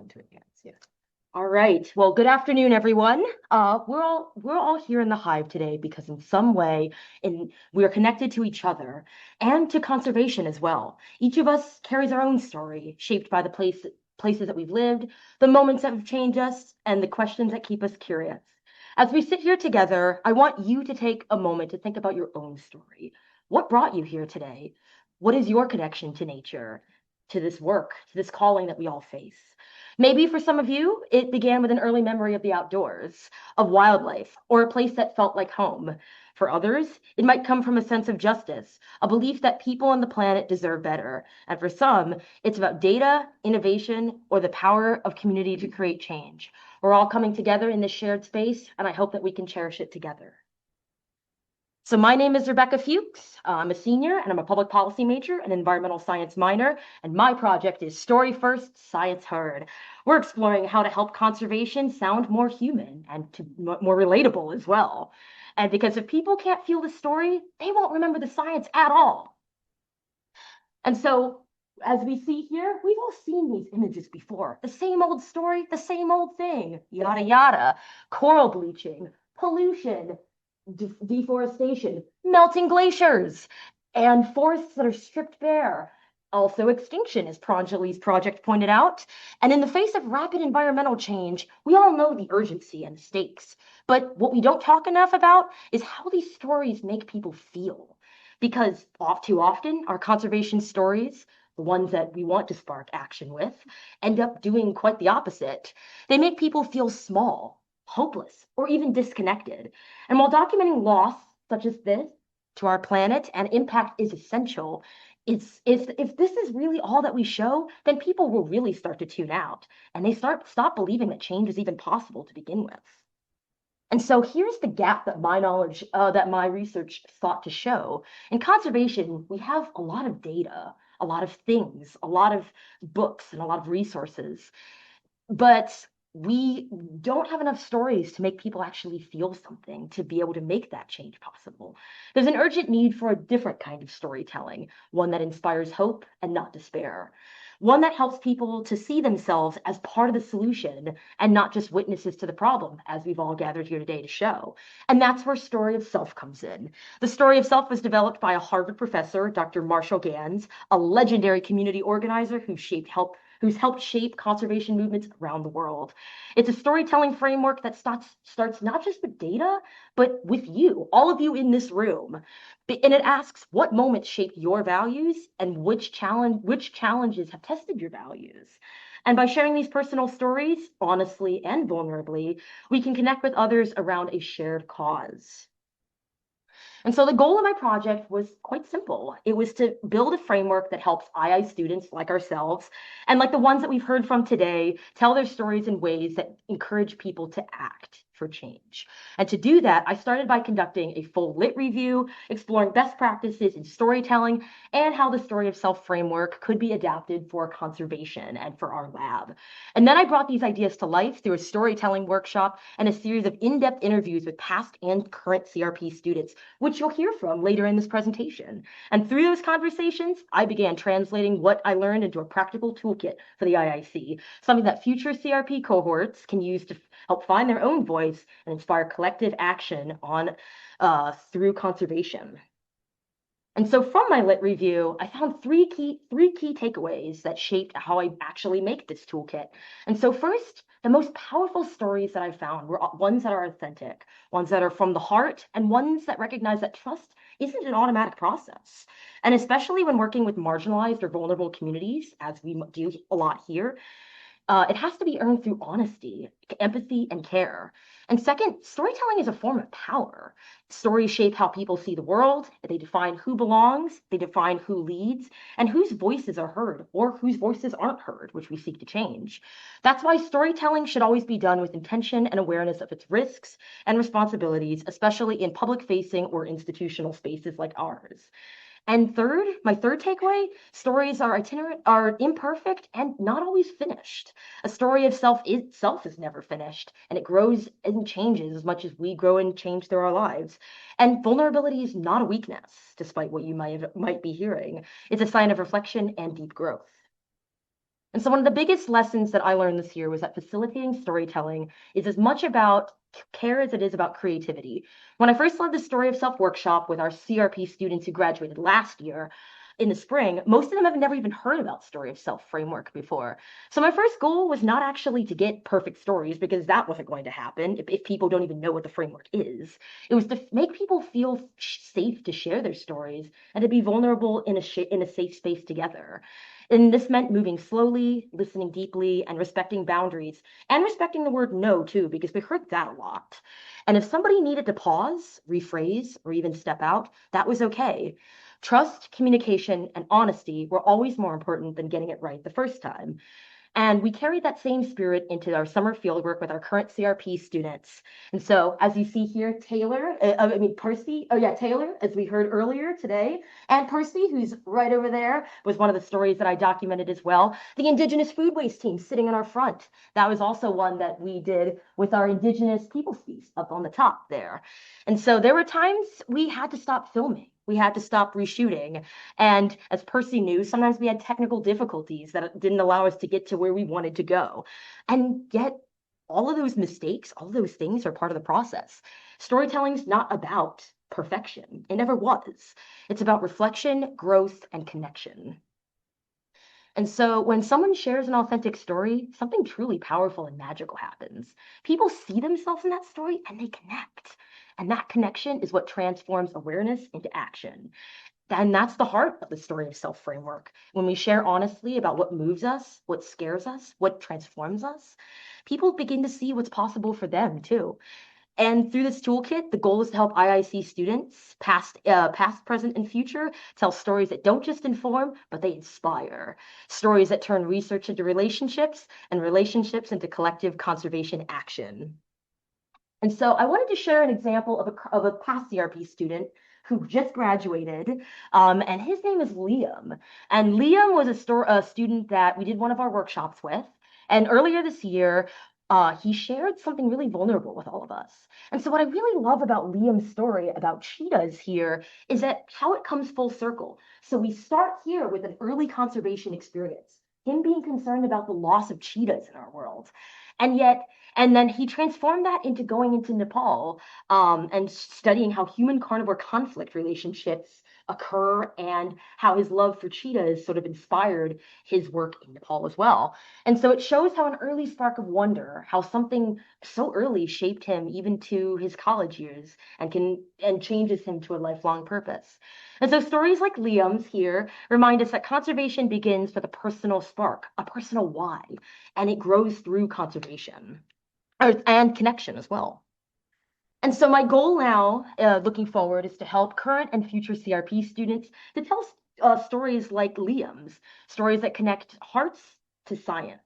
to advance. Yeah. All right. Well, good afternoon, everyone. We're all here in the hive today because in some way, we are connected to each other and to conservation as well. Each of us carries our own story, shaped by the places that we've lived, the moments that have changed us, and the questions that keep us curious. As we sit here together, I want you to take a moment to think about your own story. What brought you here today? What is your connection to nature, to this work, to this calling that we all face? Maybe for some of you, it began with an early memory of the outdoors, of wildlife, or a place that felt like home. For others, it might come from a sense of justice, a belief that people on the planet deserve better. And for some, it's about data, innovation, or the power of community to create change. We're all coming together in this shared space, and I hope that we can cherish it together. So my name is Rebecca Fuchs. I'm a senior and I'm a public policy major and environmental science minor. And my project is Story First, Science Heard. We're exploring how to help conservation sound more human and more relatable as well. And because if people can't feel the story, they won't remember the science at all. And so as we see here, we've all seen these images before. The same old story, the same old thing, yada, yada. Coral bleaching, pollution, deforestation, melting glaciers, and forests that are stripped bare. Also extinction, as Pranjali's project pointed out. And in the face of rapid environmental change, we all know the urgency and the stakes. But what we don't talk enough about is how these stories make people feel. Because too often, our conservation stories, the ones that we want to spark action with, end up doing quite the opposite. They make people feel small, hopeless, or even disconnected. And while documenting loss such as this to our planet and impact is essential, if this is really all that we show, then people will really start to tune out and they stop believing that change is even possible to begin with. And so here's the gap that my knowledge, that my research sought to show. In conservation, we have a lot of data, a lot of things, a lot of books, and a lot of resources. But we don't have enough stories to make people actually feel something to be able to make that change possible. There's an urgent need for a different kind of storytelling, one that inspires hope and not despair, one that helps people to see themselves as part of the solution and not just witnesses to the problem, as we've all gathered here today to show. And that's where Story of Self comes in. The Story of Self was developed by a Harvard professor, Dr. Marshall Gans, a legendary community organizer who's helped shape conservation movements around the world. It's a storytelling framework that starts not just with data, but with you, all of you in this room. And it asks what moments shaped your values and which challenges have tested your values. And by sharing these personal stories, honestly and vulnerably, we can connect with others around a shared cause. And so the goal of my project was quite simple. It was to build a framework that helps II students like ourselves, and like the ones that we've heard from today, tell their stories in ways that encourage people to act for change. And to do that, I started by conducting a full lit review, exploring best practices in storytelling, and how the Story of Self framework could be adapted for conservation and for our lab. And then I brought these ideas to life through a storytelling workshop and a series of in-depth interviews with past and current CRP students, which you'll hear from later in this presentation. And through those conversations, I began translating what I learned into a practical toolkit for the IIC, something that future CRP cohorts can use to help find their own voice and inspire collective action through conservation. And so from my lit review, I found three key takeaways that shaped how I actually make this toolkit. And so first, the most powerful stories that I found were ones that are authentic, ones that are from the heart, and ones that recognize that trust isn't an automatic process. And especially when working with marginalized or vulnerable communities, as we do a lot here, it has to be earned through honesty, empathy, and care. And second, storytelling is a form of power. Stories shape how people see the world. They define who belongs, they define who leads, and whose voices are heard or whose voices aren't heard, which we seek to change. That's why storytelling should always be done with intention and awareness of its risks and responsibilities, especially in public-facing or institutional spaces like ours. And third, my third takeaway, stories are itinerant, are imperfect, and not always finished. A story of self itself is never finished, and it grows and changes as much as we grow and change through our lives. And vulnerability is not a weakness, despite what you might be hearing. It's a sign of reflection and deep growth. And so one of the biggest lessons that I learned this year was that facilitating storytelling is as much about care as it is about creativity. When I first led the Story of Self workshop with our CRP students who graduated last year in the spring, most of them have never even heard about Story of Self framework before. So my first goal was not actually to get perfect stories because that wasn't going to happen if people don't even know what the framework is. It was to make people feel safe to share their stories and to be vulnerable in a safe space together. And this meant moving slowly, listening deeply, and respecting boundaries, and respecting the word no, too, because we heard that a lot. And if somebody needed to pause, rephrase, or even step out, that was okay. Trust, communication, and honesty were always more important than getting it right the first time. And we carried that same spirit into our summer fieldwork with our current CRP students. And so, as you see here, Percy, oh yeah, Taylor, as we heard earlier today, and Percy, who's right over there, was one of the stories that I documented as well. The Indigenous Food Waste team sitting in our front. That was also one that we did with our Indigenous People Piece up on the top there. And so there were times we had to stop filming. We had to stop reshooting. And as Percy knew, sometimes we had technical difficulties that didn't allow us to get to where we wanted to go. And yet, all of those mistakes, all of those things are part of the process. Storytelling's not about perfection. It never was. It's about reflection, growth, and connection. And so when someone shares an authentic story, something truly powerful and magical happens. People see themselves in that story and they connect. And that connection is what transforms awareness into action. And that's the heart of the Story of Self framework. When we share honestly about what moves us, what scares us, what transforms us, people begin to see what's possible for them too. And through this toolkit, the goal is to help IIC students, past, present, and future, tell stories that don't just inform, but they inspire. Stories that turn research into relationships and relationships into collective conservation action. And so I wanted to share an example of a past CRP student who just graduated, and his name is Liam. And Liam was a student that we did one of our workshops with. And earlier this year, he shared something really vulnerable with all of us. And so what I really love about Liam's story about cheetahs here is that how it comes full circle. So we start here with an early conservation experience, him being concerned about the loss of cheetahs in our world. And yet, and then he transformed that into going into Nepal and studying how human carnivore conflict relationships occur and how his love for cheetahs sort of inspired his work in Nepal as well. And so it shows how an early spark of wonder, how something so early shaped him even to his college years and changes him to a lifelong purpose. And so stories like Liam's here remind us that conservation begins with a personal spark, a personal why, and it grows through conservation and connection as well. And so my goal now, looking forward, is to help current and future CRP students to tell stories like Liam's, stories that connect hearts to science.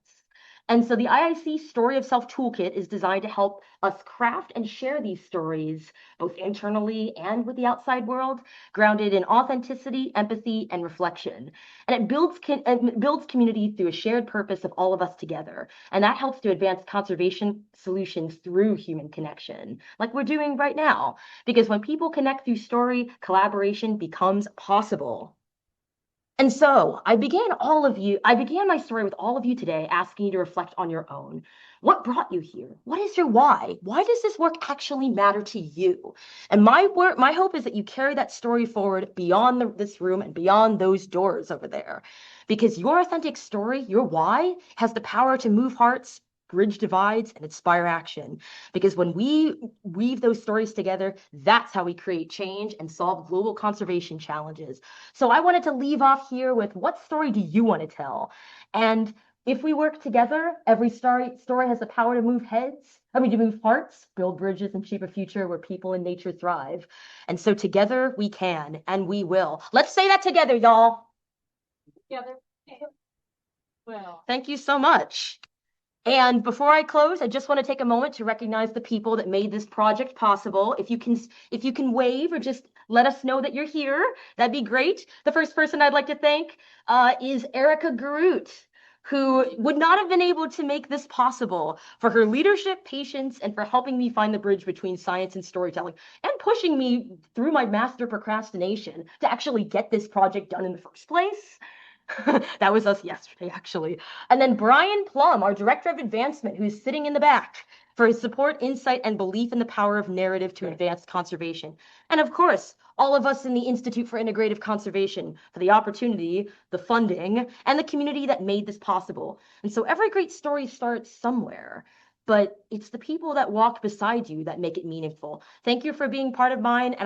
And so the IIC Story of Self Toolkit is designed to help us craft and share these stories, both internally and with the outside world, grounded in authenticity, empathy, and reflection. And it builds community through a shared purpose of all of us together. And that helps to advance conservation solutions through human connection, like we're doing right now. Because when people connect through story, collaboration becomes possible. And so I began my story with all of you today, asking you to reflect on your own. What brought you here? What is your why? Why does this work actually matter to you? And my hope is that you carry that story forward beyond this room and beyond those doors over there. Because your authentic story, your why, has the power to move hearts, bridge divides, and inspire action. Because when we weave those stories together, that's how we create change and solve global conservation challenges. So I wanted to leave off here with, what story do you want to tell? And if we work together, every story has the power to move to move hearts, build bridges, and shape a future where people and nature thrive. And so together we can and we will. Let's say that together, y'all. Together. Well, thank you so much. And before I close, I just want to take a moment to recognize the people that made this project possible. If you can wave or just let us know that you're here, that'd be great. The first person I'd like to thank is Erica Garroutte, who would not have been able to make this possible, for her leadership, patience, and for helping me find the bridge between science and storytelling, and pushing me through my master procrastination to actually get this project done in the first place. That was us yesterday, actually. And then Brian Plum, our Director of Advancement, who's sitting in the back for his support, insight, and belief in the power of narrative to advance conservation. And of course, all of us in the Institute for Integrative Conservation for the opportunity, the funding, and the community that made this possible. And so every great story starts somewhere, but it's the people that walk beside you that make it meaningful. Thank you for being part of mine, and